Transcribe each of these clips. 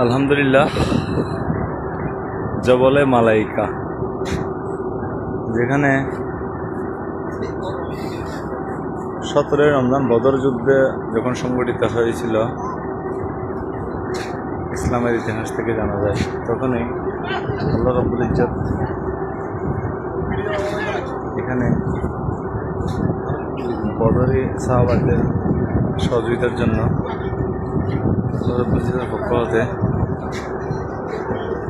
আলহামদুলিল্লাহ, জবলে মালাইকা, যেখানে 17 রমজান বদর যুদ্ধে যখন সংগঠিত হয়েছিল, ইসলামের ইতিহাস থেকে জানা যায়, তখনই আল্লাহ রাব্বুল ইজ্জত এখানে বদরি সাহাবাদের সহযোগিতার জন্য আল্লাহ রাব্বুল ইজ্জতের পক্ষ হতে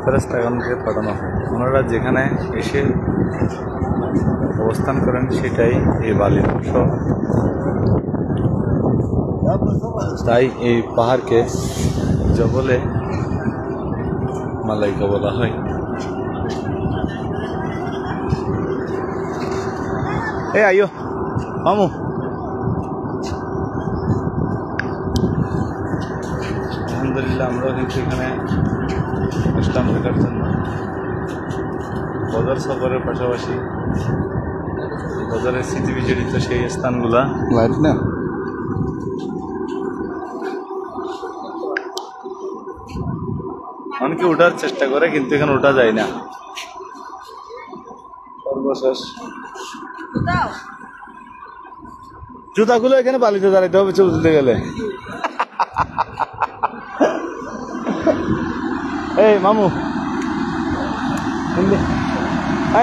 ফেরেশতাগণকে পাঠানো হয়। ওনারা যেখানে এসে অবস্থান করেন সেটাই এই বালির অংশ। তাই এই পাহাড়কে জবলে মালাইকা বলা হয়। আইয়ো মামু, আলহামদুলিল্লাহ আমরাও কিন্তু এখানে ইসলাম শেখার জন্য বদর সফরের পাশাপাশি বদরের স্মৃতি বিজড়িত সেই স্থানগুলা লাইট না অনেকে ওঠার চেষ্টা করে, কিন্তু এখানে ওঠা যায় না। সর্বশেষ জুতাগুলো এখানে বালিতে দাঁড়াইতে হবে চলতে গেলে। এই মামু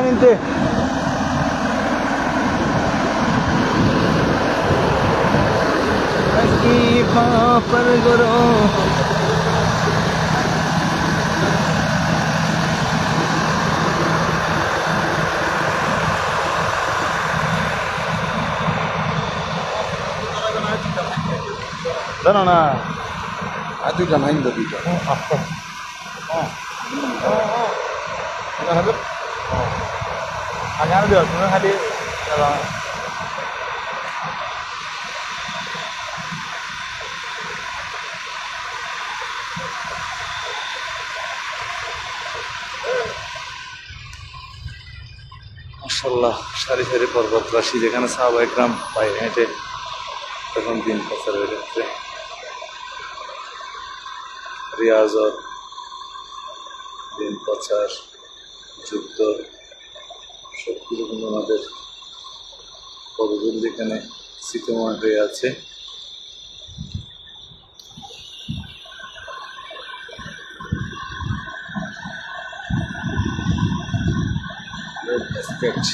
নিতে পাপর গরো জানো না আর দুইটা নাই দুইটা আগে দেওয়া তুমি খালি মাশাআল্লাহ সারি সারি পর্বতরাশি, যেখানে সাহাবা একরাম পায়ে হেঁটে তখন দিন প্রচারের ক্ষেত্রে রিয়াজত, দিন প্রচার, যুদ্ধ সবগুলো কিন্তু আমাদের পদগুলি যেখানে স্মৃতিময় হয়ে আছে। Respect.